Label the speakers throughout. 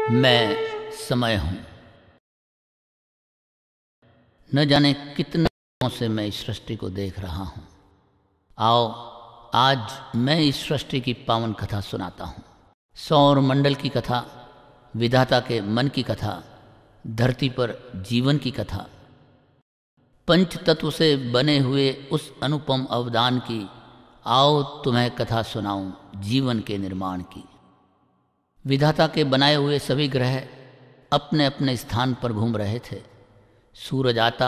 Speaker 1: मैं समय हूँ। न जाने कितने दिनों से मैं इस सृष्टि को देख रहा हूँ। आओ आज मैं इस सृष्टि की पावन कथा सुनाता हूँ। सौर मंडल की कथा, विधाता के मन की कथा, धरती पर जीवन की कथा, पंच तत्व से बने हुए उस अनुपम अवदान की। आओ तुम्हें कथा सुनाऊं जीवन के निर्माण की। विधाता के बनाए हुए सभी ग्रह अपने अपने स्थान पर घूम रहे थे। सूरज आता,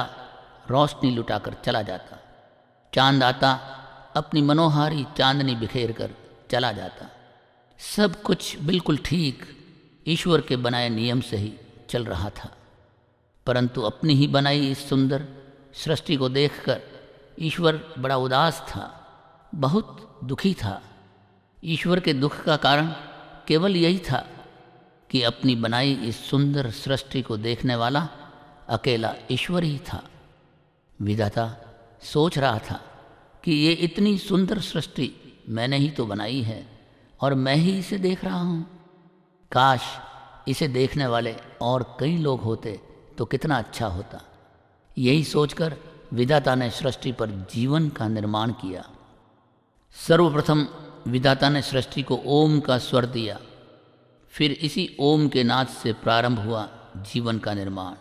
Speaker 1: रोशनी लुटाकर चला जाता। चांद आता, अपनी मनोहारी चांदनी बिखेर कर चला जाता। सब कुछ बिल्कुल ठीक ईश्वर के बनाए नियम से ही चल रहा था। परंतु अपनी ही बनाई इस सुंदर सृष्टि को देखकर ईश्वर बड़ा उदास था, बहुत दुखी था। ईश्वर के दुख का कारण केवल यही था कि अपनी बनाई इस सुंदर सृष्टि को देखने वाला अकेला ईश्वर ही था। विधाता सोच रहा था कि ये इतनी सुंदर सृष्टि मैंने ही तो बनाई है और मैं ही इसे देख रहा हूँ। काश इसे देखने वाले और कई लोग होते तो कितना अच्छा होता। यही सोचकर विधाता ने सृष्टि पर जीवन का निर्माण किया। सर्वप्रथम विधाता ने सृष्टि को ओम का स्वर दिया। फिर इसी ओम के नाद से प्रारंभ हुआ जीवन का निर्माण।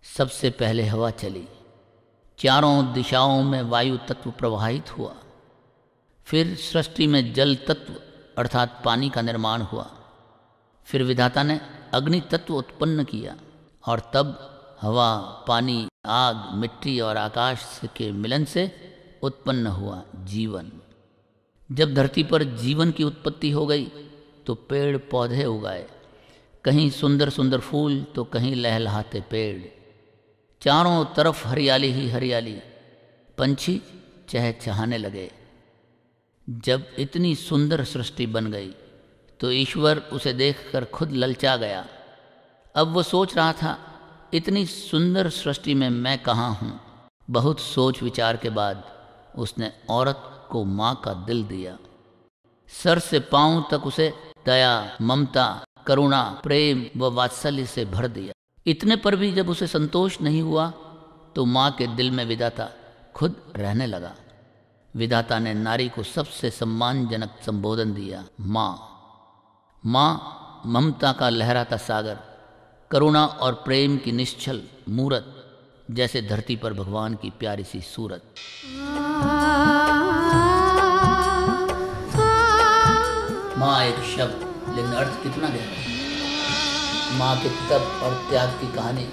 Speaker 1: सबसे पहले हवा चली, चारों दिशाओं में वायु तत्व प्रवाहित हुआ। फिर सृष्टि में जल तत्व अर्थात पानी का निर्माण हुआ। फिर विधाता ने अग्नि तत्व उत्पन्न किया और तब हवा, पानी, आग, मिट्टी और आकाश के मिलन से उत्पन्न हुआ जीवन। जब धरती पर जीवन की उत्पत्ति हो गई तो पेड़ पौधे उगाए, कहीं सुंदर सुंदर फूल तो कहीं लहलहाते पेड़। चारों तरफ हरियाली ही हरियाली, पंछी चहचहाने लगे। जब इतनी सुंदर सृष्टि बन गई तो ईश्वर उसे देखकर खुद ललचा गया। अब वो सोच रहा था, इतनी सुंदर सृष्टि में मैं कहाँ हूँ। बहुत सोच विचार के बाद उसने औरत को माँ का दिल दिया। सर से पांव तक उसे दया, ममता, करुणा, प्रेम व वात्सल्य से भर दिया। इतने पर भी जब उसे संतोष नहीं हुआ तो माँ के दिल में विधाता खुद रहने लगा। विधाता ने नारी को सबसे सम्मानजनक संबोधन दिया, माँ। माँ ममता का लहराता सागर, करुणा और प्रेम की निश्चल मूरत, जैसे धरती पर भगवान की प्यारी सी सूरत। माँ एक शब्द, लेकिन अर्थ कितना गहरा है। माँ के तप और त्याग की कहानी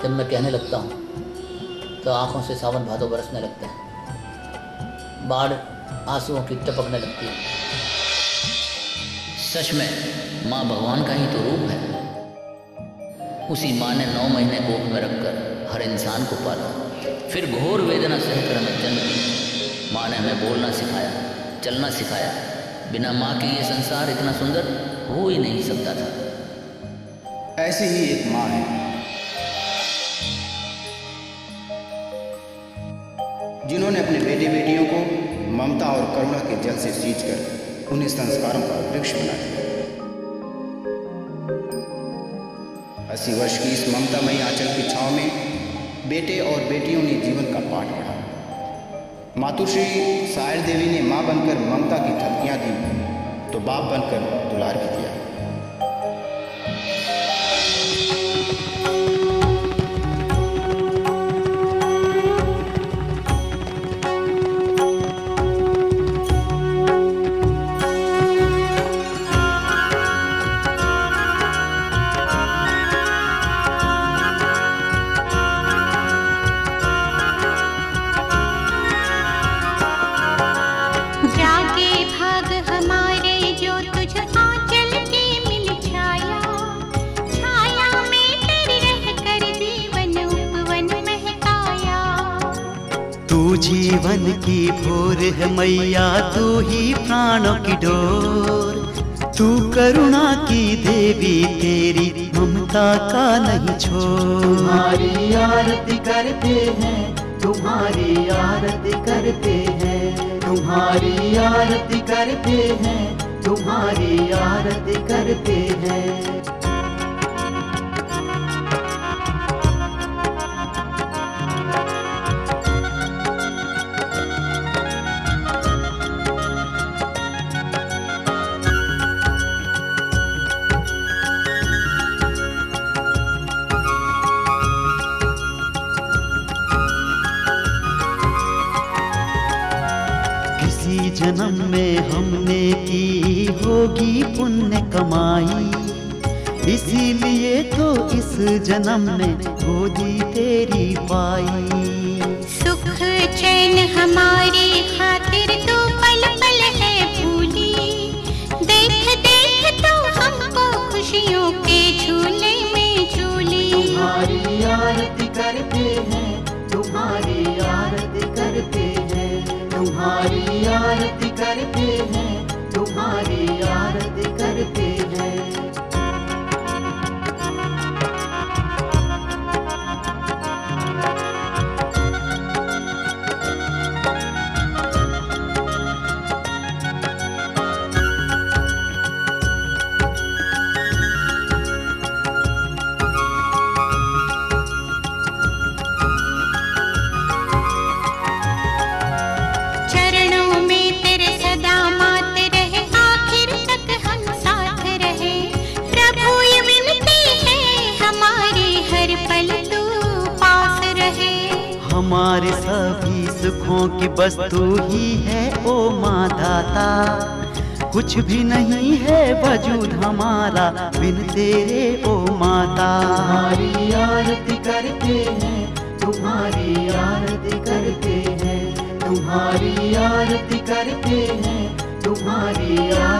Speaker 1: जब मैं कहने लगता हूँ तो आंखों से सावन भादों बरसने लगते हैं, बाढ़ आंसुओं की टपकने लगती है। सच में माँ भगवान का ही तो रूप है। उसी माँ ने 9 महीने कोख में रखकर हर इंसान को पाला, फिर घोर वेदना सहकर हमें जन्म दिया। माँ ने हमें बोलना सिखाया, चलना सिखाया। बिना माँ के ये संसार इतना सुंदर हो ही नहीं सकता था।
Speaker 2: ऐसी ही एक माँ है जिन्होंने अपने बेटे बेटियों को ममता और करुणा के जल से सींचकर उन्हें संस्कारों का वृक्ष बना दिया। 80 वर्ष की इस ममतामयी आंचल की छांव में बेटे और बेटियों ने जीवन का पाठ पढ़ा। मातुश्री सायर देवी ने माँ बनकर ममता की थपकियां दी तो बाप बनकर दुलार भी दिया।
Speaker 3: जीवन की भोर है मैया, तू ही प्राणों की डोर। तू करुणा की देवी, तेरी ममता का नहीं छोड़। तुम्हारी आरती करते हैं, तुम्हारी आरती करते हैं, तुम्हारी आरती करते हैं, तुम्हारी आरती करते हैं। जन्म में हमने की होगी पुण्य कमाई, इसीलिए तो इस जन्म में गोदी तेरी पाई।
Speaker 4: सुख चैन हमारी खातिर तो पल पल है भूली, देख देख तो हमको खुशियों के झूले में झूली।
Speaker 3: तुम्हारी आरती करते हैं, तुम्हारी आरती करते हैं, तुम्हारी आरती करते हैं, तुम्हारी आरती करते हैं। हमारे सभी सुखों की बस तू ही है ओ माँ दाता, कुछ भी नहीं है वजूद हमारा बिन तेरे ओ माता। तुम्हारी आरती करते हैं, तुम्हारी आरती करते हैं, तुम्हारी आरती करते हैं, तुम्हारी आरती